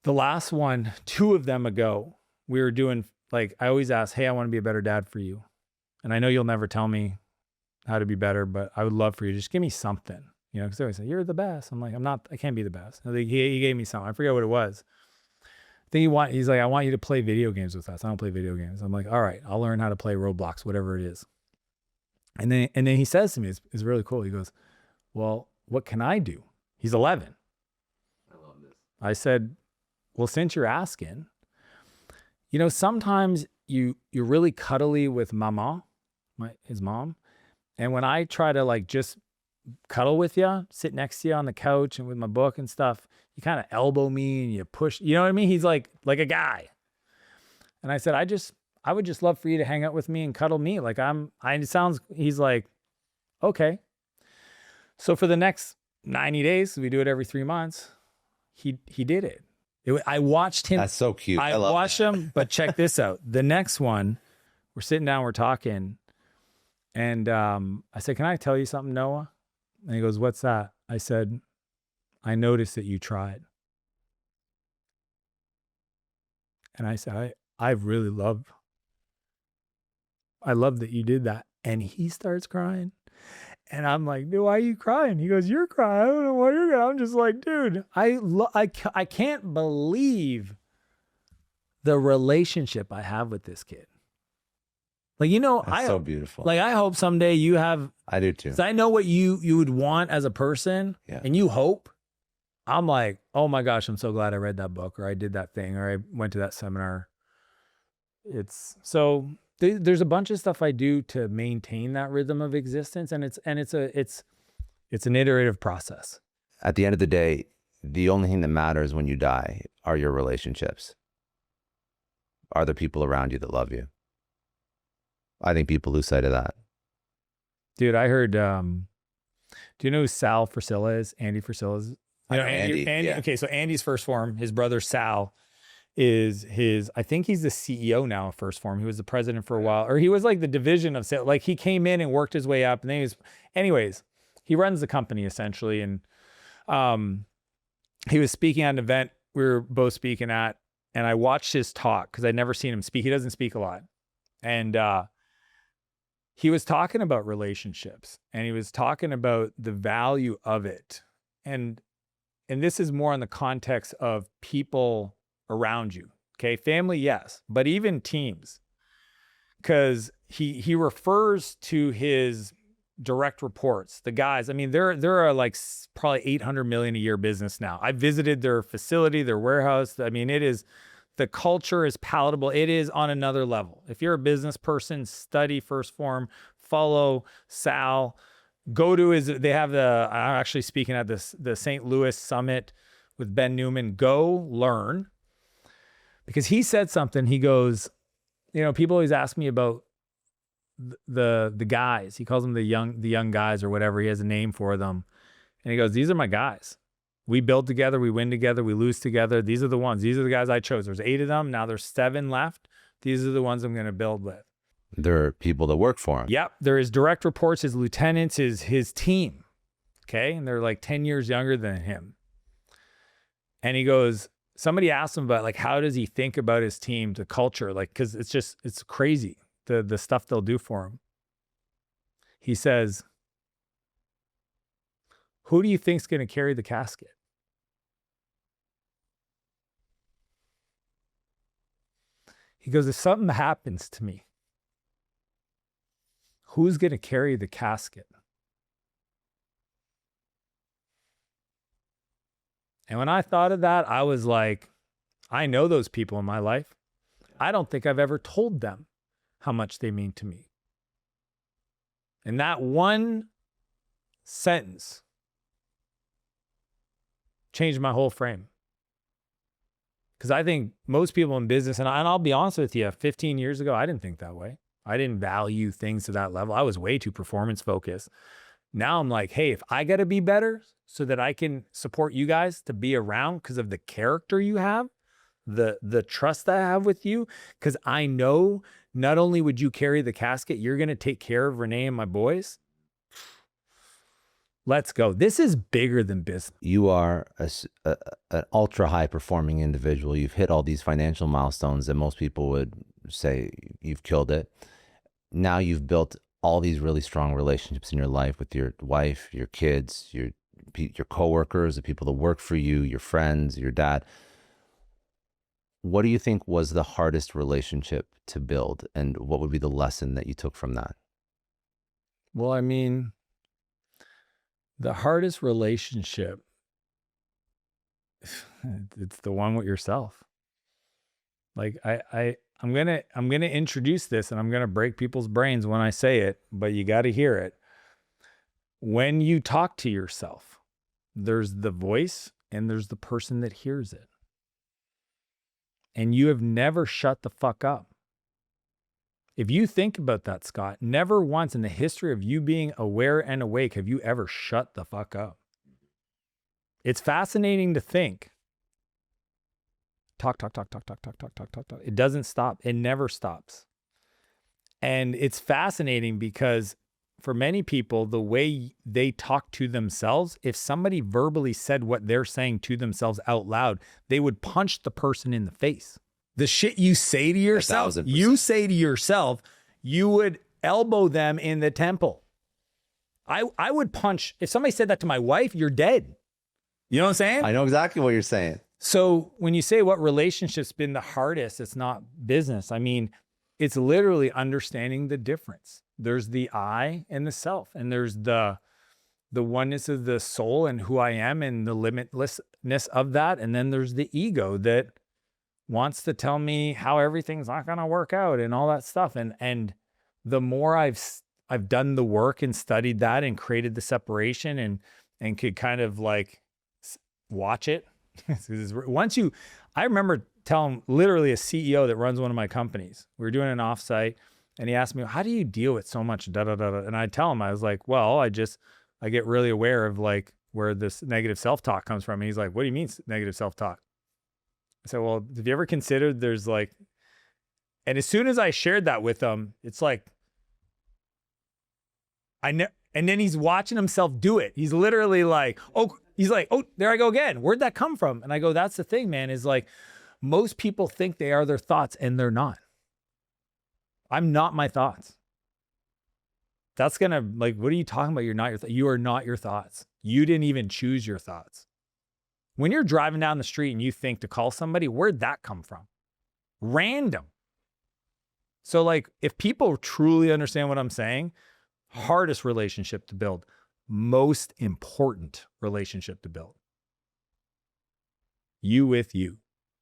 The last one, 2 of them ago, we were doing, I always ask, hey, I want to be a better dad for you. And I know you'll never tell me how to be better, but I would love for you to just give me something, because they always say, you're the best. I'm like, I can't be the best. He gave me something. I forget what it was. I think he's like, I want you to play video games with us. I don't play video games. I'm like, all right, I'll learn how to play Roblox, whatever it is. And then he says to me, it's really cool. He goes, well, what can I do? He's 11. I love this. I said, well, since you're asking, sometimes you're really cuddly with mama, his mom. And when I try to just cuddle with you, sit next to you on the couch and with my book and stuff, you kind of elbow me and you push, you know what I mean? He's like a guy. And I said, I would just love for you to hang out with me and cuddle me. He's like, okay. So for the next 90 days, we do it every 3 months. He did it. I watched him. That's so cute. I watched him, but check this out. The next one, we're sitting down, we're talking. And I said, can I tell you something, Noah? And he goes, what's that? I said, I noticed that you tried. And I said, I love that you did that. And he starts crying. And I'm like, dude, why are you crying? He goes, you're crying. I don't know why you're crying. I'm just like, dude, I can't believe the relationship I have with this kid. That's so beautiful. I hope someday you have. I do too. 'Cause I know what you would want as a person, and you hope. I'm like, oh my gosh, I'm so glad I read that book, or I did that thing, or I went to that seminar. There's a bunch of stuff I do to maintain that rhythm of existence, and it's an iterative process. At the end of the day, the only thing that matters when you die are your relationships. Are the people around you that love you? I think people lose sight of that. Dude, I heard, do you know who Sal Frisilla is? Andy Frisilla is? Andy. Yeah. Okay, so Andy's First Form, his brother Sal I think he's the CEO now of First Form. He was the president for a while, or he was like the division of sales. He came in and worked his way up, and then he runs the company essentially. And he was speaking at an event we were both speaking at, and I watched his talk because I'd never seen him speak. He doesn't speak a lot. And he was talking about relationships, and he was talking about the value of it. And this is more in the context of people around you. Okay. Family, yes, but even teams, because he refers to his direct reports, the guys. I mean, they're probably 800 million a year business now. I visited their facility, their warehouse. I mean, the culture is palatable. It is on another level. If you're a business person, study First Form, follow Sal, go to I'm actually speaking at the St. Louis Summit with Ben Newman. Go learn. because he said something. He goes, people always ask me about the guys. He calls them the young guys or whatever. He has a name for them. And he goes, these are my guys. We build together, we win together, we lose together. These are the ones. These are the guys I chose. There's 8 of them. Now there's 7 left. These are the ones I'm going to build with. There are people that work for him. Yep. They're his direct reports, his lieutenants, his team. Okay. And they're like 10 years younger than him. And he goes, somebody asked him about like, how does he think about his team, the culture? Like, cause it's crazy. The stuff they'll do for him. He says, who do you think's going to carry the casket? He goes, if something happens to me, who's going to carry the casket? And when I thought of that, I was like, I know those people in my life. I don't think I've ever told them how much they mean to me. And that one sentence changed my whole frame. Because I think most people in business, and I'll be honest with you, 15 years ago, I didn't think that way. I didn't value things to that level. I was way too performance focused. Now I'm like, hey, if I got to be better so that I can support you guys to be around because of the character you have, the trust that I have with you, because I know not only would you carry the casket, you're going to take care of Renee and my boys. Let's go. This is bigger than business. You are an ultra high performing individual. You've hit all these financial milestones that most people would say you've killed it. Now you've built all these really strong relationships in your life with your wife, your kids, your coworkers, the people that work for you, your friends, your dad. What do you think was the hardest relationship to build, and what would be the lesson that you took from that? Well, I mean, the hardest relationship, it's the one with yourself. Like I'm gonna introduce this, and I'm gonna break people's brains when I say it, but you got to hear it. When you talk to yourself, there's the voice and there's the person that hears it. And you have never shut the fuck up. If you think about that, Scott, never once in the history of you being aware and awake have you ever shut the fuck up. It's fascinating to think. Talk. It doesn't stop. It never stops. And it's fascinating because for many people, the way they talk to themselves, if somebody verbally said what they're saying to themselves out loud, they would punch the person in the face. The shit you say to yourself, 1,000%. you say to yourself, you would elbow them in the temple. I would punch, if somebody said that to my wife, you're dead. You know what I'm saying? I know exactly what you're saying. So when you say what relationship's been the hardest, it's not business. I mean, it's literally understanding the difference. There's the I and the self, and there's the oneness of the soul and who I am and the limitlessness of that. And then there's the ego that wants to tell me how everything's not going to work out and all that stuff. And the more I've done the work and studied that and created the separation and could kind of like watch it. I remember telling literally a CEO that runs one of my companies, we were doing an offsite, and he asked me, how do you deal with so much da da da da? And I tell him, I was like, well, I get really aware of like where this negative self-talk comes from. And he's like, what do you mean negative self-talk? I said, well, have you ever considered there's like, and as soon as I shared that with him, it's like, and then he's watching himself do it. He's literally like, oh, there I go again. Where'd that come from? And I go, that's the thing, man, is like, most people think they are their thoughts and they're not. I'm not my thoughts. That's gonna, like, what are you talking about? You're not your you are not your thoughts. You didn't even choose your thoughts. When you're driving down the street and you think to call somebody, where'd that come from? Random. So like, if people truly understand what I'm saying, hardest relationship to build, most important relationship to build. You with you,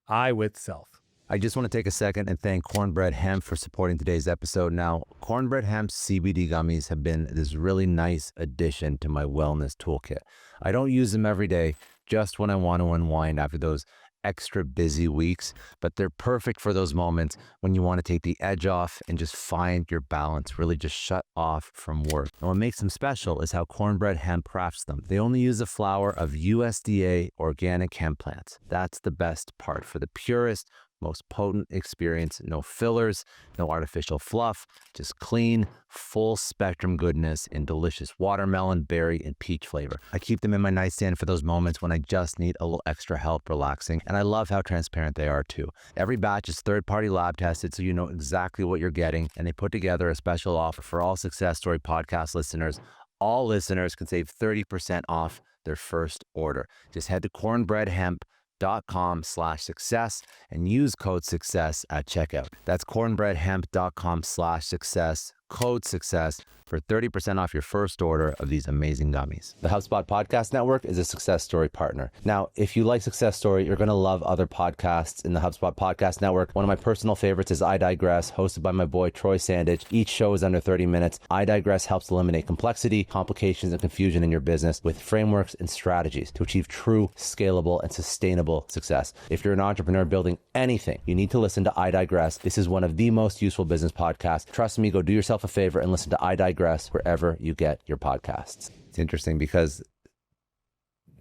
I with self. I just want to take a second and thank Cornbread Hemp for supporting today's episode. Now, Cornbread Hemp CBD gummies have been this really nice addition to my wellness toolkit. I don't use them every day, just when I want to unwind after those extra busy weeks, but they're perfect for those moments when you want to take the edge off and just find your balance, really just shut off from work. And what makes them special is how Cornbread Hemp crafts them. They only use the flower of USDA organic hemp plants. That's the best part. For the purest, most potent experience, no fillers, no artificial fluff, just clean, full spectrum goodness in delicious watermelon, berry, and peach flavor. I keep them in my nightstand for those moments when I just need a little extra help relaxing, and I love how transparent they are too. Every batch is third-party lab tested, so you know exactly what you're getting, and they put together a special offer for all Success Story podcast listeners. All listeners can save 30% off their first order. Just head to cornbreadhemp.com/success and use code success at checkout. That's cornbreadhemp.com/success, code success for 30% off your first order of these amazing gummies. The HubSpot Podcast Network is a Success Story partner. Now, if you like Success Story, you're going to love other podcasts in the HubSpot Podcast Network. One of my personal favorites is I Digress, hosted by my boy Troy Sandage. Each show is under 30 minutes. I Digress helps eliminate complexity, complications, and confusion in your business with frameworks and strategies to achieve true, scalable, and sustainable success. If you're an entrepreneur building anything, you need to listen to I Digress. This is one of the most useful business podcasts. Trust me, go do yourself a favor and listen to I Digress wherever you get your podcasts. It's interesting because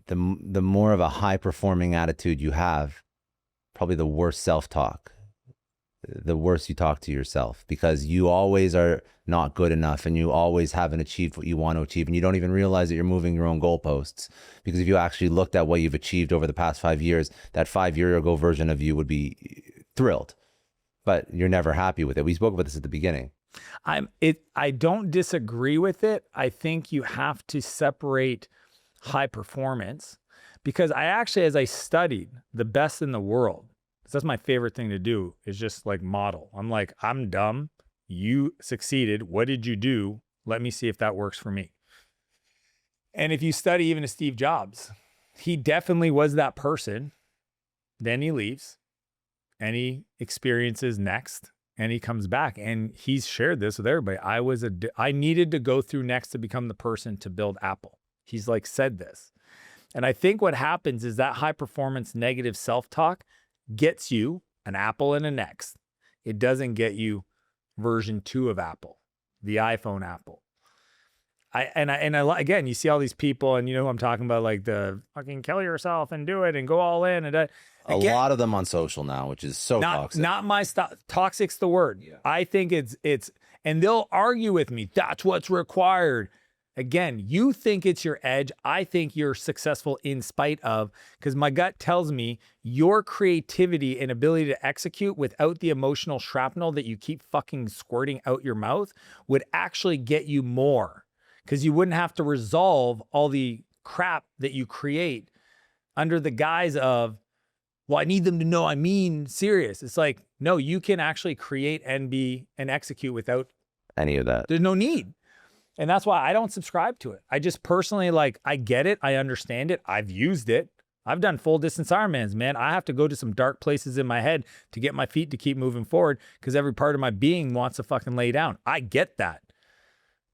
the more of a high performing attitude you have, probably the worse self-talk, the worse you talk to yourself, because you always are not good enough and you always haven't achieved what you want to achieve, and you don't even realize that you're moving your own goalposts. Because if you actually looked at what you've achieved over the past 5 years, that 5 year ago version of you would be thrilled, but you're never happy with it. We spoke about this at the beginning. I don't disagree with it. I think you have to separate high performance, because I actually, as I studied the best in the world, 'cause that's my favorite thing to do, is just like model. I'm like, I'm dumb. You succeeded. What did you do? Let me see if that works for me. And if you study even a Steve Jobs, he definitely was that person. Then he leaves and he experiences next. And he comes back, and he's shared this with everybody. I needed to go through next to become the person to build Apple. He's like said this. And I think what happens is that high performance negative self-talk gets you an Apple and a next. It doesn't get you version 2 of Apple, the iPhone Apple. Again, you see all these people, and you know who I'm talking about, like the fucking kill yourself and do it and go all in. And a lot of them on social now, which is so toxic. Not my stuff. Toxic's the word. Yeah. I think it's, and they'll argue with me. That's what's required. Again, you think it's your edge. I think you're successful in spite of, because my gut tells me your creativity and ability to execute without the emotional shrapnel that you keep fucking squirting out your mouth would actually get you more, because you wouldn't have to resolve all the crap that you create under the guise of, well, I need them to know I mean serious. It's like, no, you can actually create and be and execute without any of that. There's no need. And that's why I don't subscribe to it. I just personally, like, I get it. I understand it. I've used it. I've done full distance Ironmans, man. I have to go to some dark places in my head to get my feet to keep moving forward, because every part of my being wants to fucking lay down. I get that.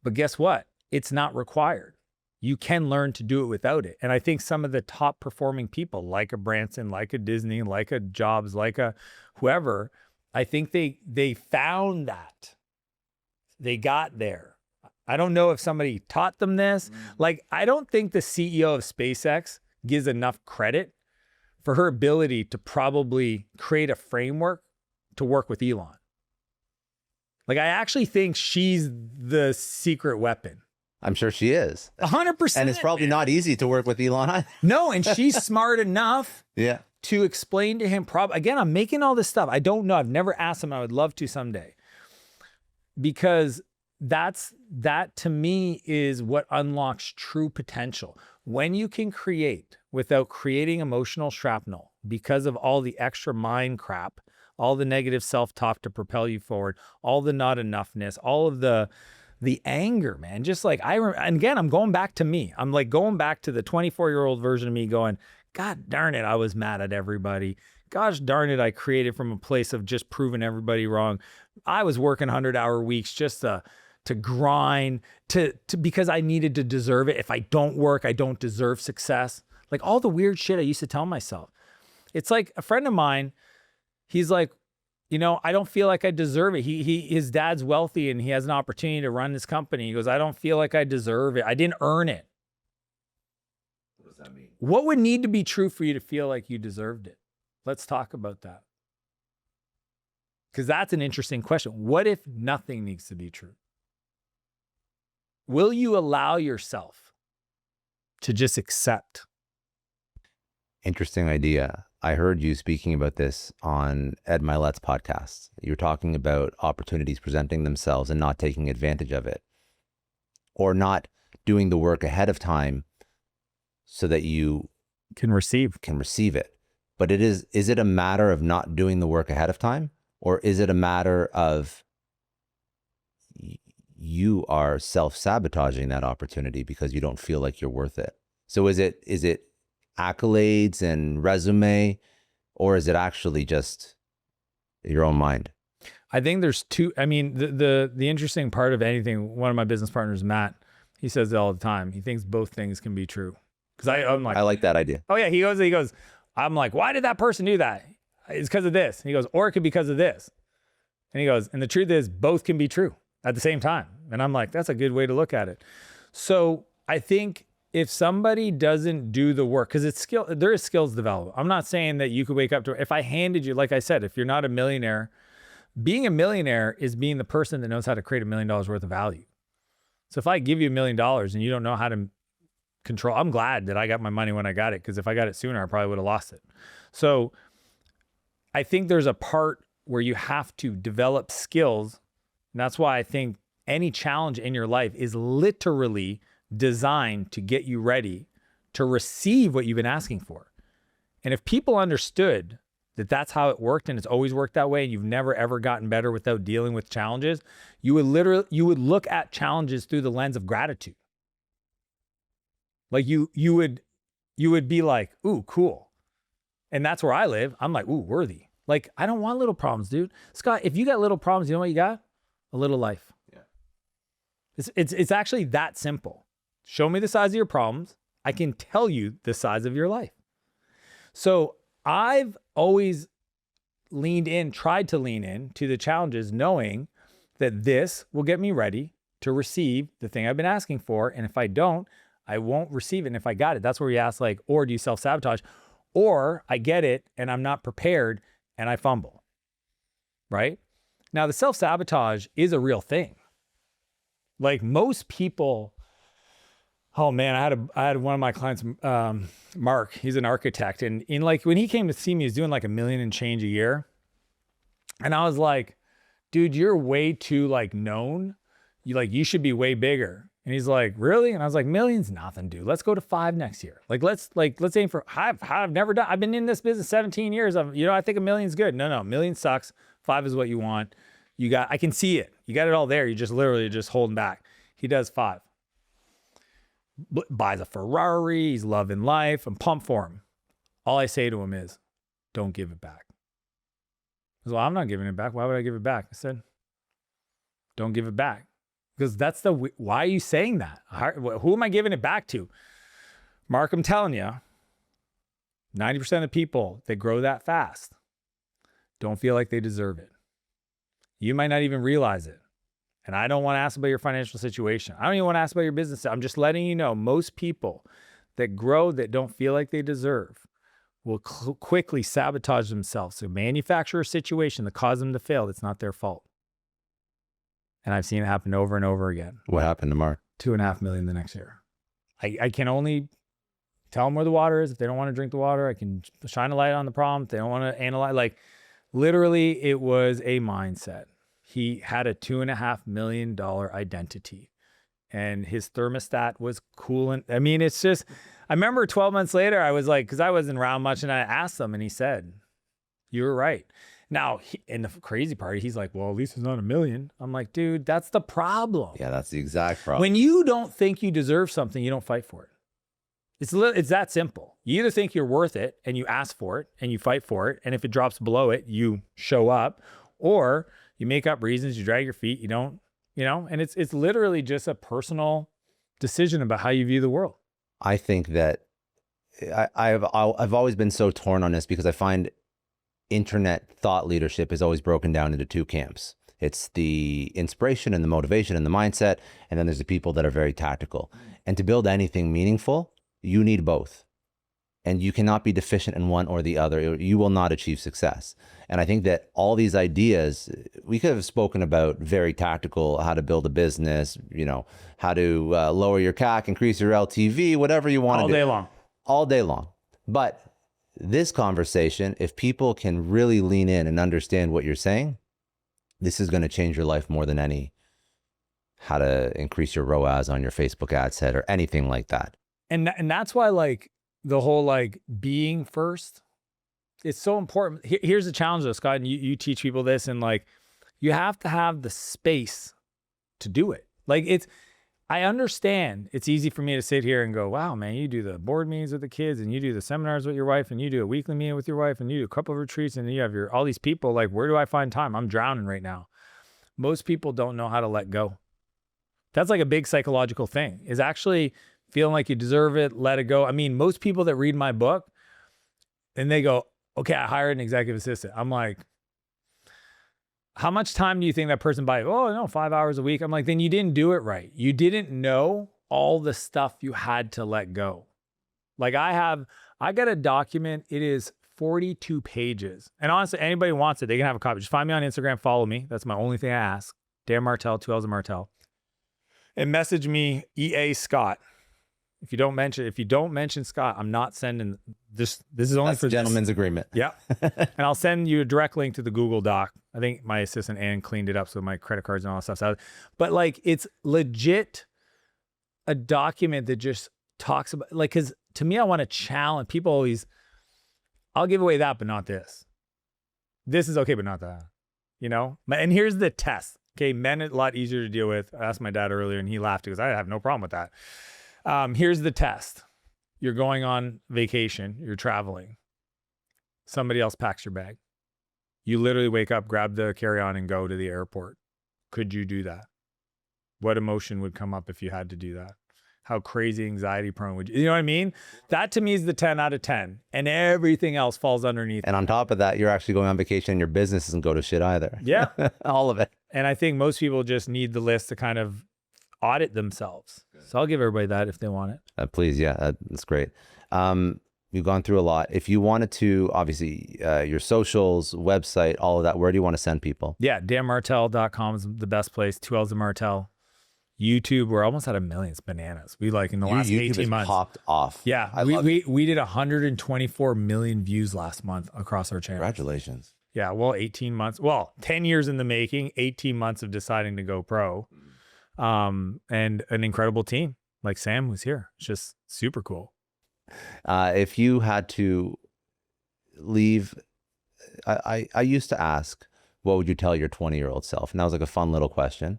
But guess what? It's not required. You can learn to do it without it. And I think some of the top performing people, like a Branson, like a Disney, like a Jobs, like a whoever, I think they found that. They got there. I don't know if somebody taught them this. Like, I don't think the CEO of SpaceX gives enough credit for her ability to probably create a framework to work with Elon. Like, I actually think she's the secret weapon. I'm sure she is. 100%. And it's probably not easy to work with Elon either. No, and she's smart enough to explain to him. Again, I'm making all this stuff. I don't know. I've never asked him. I would love to someday. Because that to me is what unlocks true potential. When you can create without creating emotional shrapnel because of all the extra mind crap, all the negative self-talk to propel you forward, all the not enoughness, all of the anger, man. Just like and again, I'm going back to me. I'm like going back to the 24-year-old version of me going, God darn it, I was mad at everybody. Gosh darn it, I created from a place of just proving everybody wrong. I was working 100-hour weeks just to grind, to because I needed to deserve it. If I don't work, I don't deserve success. Like all the weird shit I used to tell myself. It's like a friend of mine, he's like, I don't feel like I deserve it. His dad's wealthy and he has an opportunity to run this company. He goes, I don't feel like I deserve it. I didn't earn it. What does that mean? What would need to be true for you to feel like you deserved it? Let's talk about that. Because that's an interesting question. What if nothing needs to be true? Will you allow yourself to just accept? Interesting idea. I heard you speaking about this on Ed Milet's podcast. You were talking about opportunities presenting themselves and not taking advantage of it, or not doing the work ahead of time so that you Can receive. it. But is it a matter of not doing the work ahead of time, or is it a matter of you are self-sabotaging that opportunity because you don't feel like you're worth it? So is it accolades and resume, or is it actually just your own mind? I think there's two. I mean, the interesting part of anything, one of my business partners, Matt, he says it all the time. He thinks both things can be true. Because I'm like, I like that idea. oh yeah, he goes, I'm like, why did that person do that? It's because of this. And he goes, or it could be because of this. And he goes, and the truth is both can be true at the same time. And I'm like, that's a good way to look at it. So I think if somebody doesn't do the work, because it's skill, there is skills development. I'm not saying that you could wake up to, if I handed you, like I said, if you're not a millionaire, being a millionaire is being the person that knows how to create $1 million worth of value. So if I give you $1 million and you don't know how to control, I'm glad that I got my money when I got it, because if I got it sooner, I probably would have lost it. So I think there's a part where you have to develop skills. And that's why I think any challenge in your life is literally designed to get you ready to receive what you've been asking for. And if people understood that that's how it worked and it's always worked that way, and you've never ever gotten better without dealing with challenges, you would look at challenges through the lens of gratitude. Like you would be like, ooh, cool. And that's where I live. I'm like, ooh, worthy. Like, I don't want little problems, dude. Scott, if you got little problems, you know what you got? A little life. Yeah. It's actually that simple. Show me the size of your problems. I can tell you the size of your life. So I've always tried to lean in to the challenges, knowing that this will get me ready to receive the thing I've been asking for. And if I don't, I won't receive it. And if I got it, that's where you ask, like, or do you self-sabotage? Or I get it and I'm not prepared and I fumble, right? Now, the self-sabotage is a real thing. Like most people, oh man, I had one of my clients, Mark, he's an architect. And when he came to see me, he was doing like $1 million and change a year. And I was like, dude, you're way too known. You should be way bigger. And he's like, really? And I was like, million's nothing, dude. Let's go to 5 next year. Let's aim for, I've never done, I've been in this business 17 years. I think $1 million's good. No, $1 million sucks. 5 is what you want. I can see it. You got it all there. You just literally just holding back. He does 5. Buys a Ferrari. He's loving life. I'm pumped for him. All I say to him is, don't give it back. He goes, well, I'm not giving it back. Why would I give it back? I said, don't give it back. Because why are you saying that? Who am I giving it back to? Mark, I'm telling you, 90% of the people that grow that fast don't feel like they deserve it. You might not even realize it. And I don't want to ask about your financial situation. I don't even want to ask about your business. I'm just letting you know, most people that grow that don't feel like they deserve will quickly sabotage themselves. So manufacture a situation that caused them to fail. That's not their fault. And I've seen it happen over and over again. What happened to Mark? $2.5 million the next year. I can only tell them where the water is. If they don't want to drink the water, I can shine a light on the problem. If they don't want to analyze, literally it was a mindset. He had a $2.5 million identity and his thermostat was coolant. I mean, it's just, I remember 12 months later, I was like, cause I wasn't around much, and I asked him and he said, you were right. Now, in the crazy part, he's like, well, at least it's not $1 million. I'm like, dude, that's the problem. Yeah, that's the exact problem. When you don't think you deserve something, you don't fight for it. It's that simple. You either think you're worth it and you ask for it and you fight for it. And if it drops below it, you show up, or you make up reasons, you drag your feet, you don't, and it's literally just a personal decision about how you view the world. I think that I've always been so torn on this because I find internet thought leadership is always broken down into two camps. It's the inspiration and the motivation and the mindset, and then there's the people that are very tactical. And to build anything meaningful, you need both. And you cannot be deficient in one or the other. You will not achieve success. And I think that all these ideas, we could have spoken about very tactical, how to build a business, how to lower your CAC, increase your LTV, whatever you want to do. All day long. All day long. But this conversation, if people can really lean in and understand what you're saying, this is going to change your life more than any how to increase your ROAS on your Facebook ad set or anything like that. And that's why like the whole like being first, it's so important. Here's the challenge though, Scott, and you teach people this, and like you have to have the space to do it. Like I understand it's easy for me to sit here and go, wow, man, you do the board meetings with the kids and you do the seminars with your wife and you do a weekly meeting with your wife and you do a couple of retreats and you have all these people. Like, where do I find time? I'm drowning right now. Most people don't know how to let go. That's like a big psychological thing, is actually feeling like you deserve it, let it go. I mean, most people that read my book and they go, okay, I hired an executive assistant. I'm like, how much time do you think that person buys? Oh, no, 5 hours a week. I'm like, then you didn't do it right. You didn't know all the stuff you had to let go. Like I got a document. It is 42 pages. And honestly, anybody wants it, they can have a copy. Just find me on Instagram, follow me. That's my only thing I ask. Dan Martell, 2 L's of Martell. And message me EA Scott. If you don't mention Scott, I'm not sending this. This is only That's for a gentleman's this. agreement. Yeah. And I'll send you a direct link to the Google Doc. I think my assistant Ann cleaned it up so my credit cards and all that stuff's out. But like, it's legit a document that just talks about, like, because to me, I want to challenge people. Always, I'll give away that, but not this. This is okay, but not that. And here's the test. Okay, men are a lot easier to deal with. I asked my dad earlier and he laughed because I have no problem with that. Here's the test. You're going on vacation, you're traveling. Somebody else packs your bag. You literally wake up, grab the carry-on and go to the airport. Could you do that? What emotion would come up if you had to do that? How crazy anxiety prone would you know what I mean? That to me is the 10 out of 10, and everything else falls underneath. And on top of that, you're actually going on vacation and your business doesn't go to shit either. Yeah. All of it. And I think most people just need the list to kind of audit themselves. So I'll give everybody that if they want it. Please. Yeah, that's great. You've gone through a lot. If you wanted to, obviously, your socials, website, all of that, where do you want to send people? Yeah, danmartell.com is the best place. 2 L's of Martell. YouTube, we're almost at 1 million. It's bananas. We like in the last YouTube 18 months. Popped off. Yeah, we did 124 million views last month across our channel. Congratulations. Yeah, well, 18 months. Well, 10 years in the making, 18 months of deciding to go pro. And an incredible team. Like Sam was here. It's just super cool. If you had to leave, I used to ask, what would you tell your 20-year-old self? And that was like a fun little question.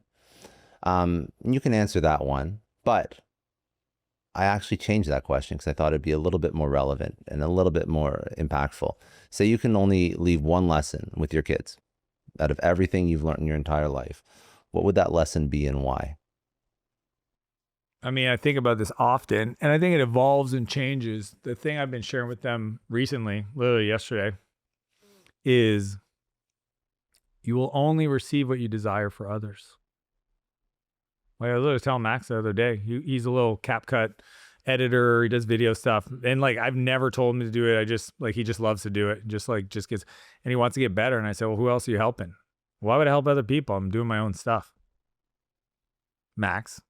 You can answer that one, but I actually changed that question because I thought it'd be a little bit more relevant and a little bit more impactful. Say you can only leave one lesson with your kids out of everything you've learned in your entire life. What would that lesson be and why? I mean, I think about this often, and I think it evolves and changes. The thing I've been sharing with them recently, literally yesterday, is you will only receive what you desire for others. Like I was literally telling Max the other day, he's a little CapCut editor. He does video stuff. And like, I've never told him to do it. He just loves to do it. Just gets, and he wants to get better. And I said, well, who else are you helping? Why would I help other people? I'm doing my own stuff. Max,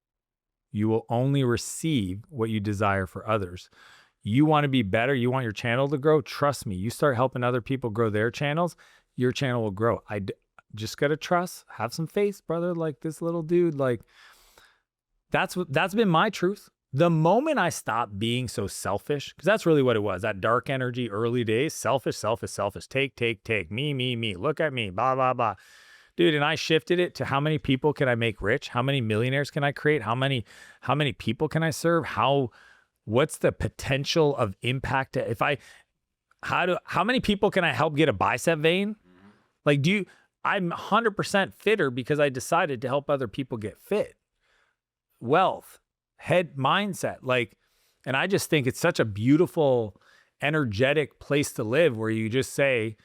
you will only receive what you desire for others. You want to be better. You want your channel to grow. Trust me. You start helping other people grow their channels, your channel will grow. I just got to trust, have some faith, brother. Like this little dude, like that's been my truth. The moment I stopped being so selfish, because that's really what it was, that dark energy, early days, selfish, take, me, look at me, blah, blah, blah. Dude, and I shifted it to how many people can I make rich? How many millionaires can I create? How many people can I serve? What's the potential of impact? How many people can I help get a bicep vein? Like, I'm 100% fitter because I decided to help other people get fit. Wealth, head mindset. Like, And I just think it's such a beautiful, energetic place to live where you just say,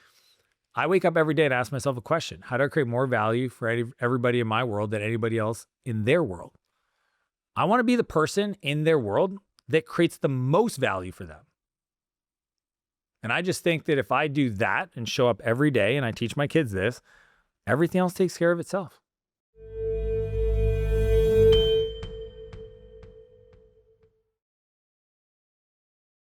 I wake up every day and ask myself a question. How do I create more value for everybody in my world than anybody else in their world? I want to be the person in their world that creates the most value for them. And I just think that if I do that and show up every day and I teach my kids this, everything else takes care of itself.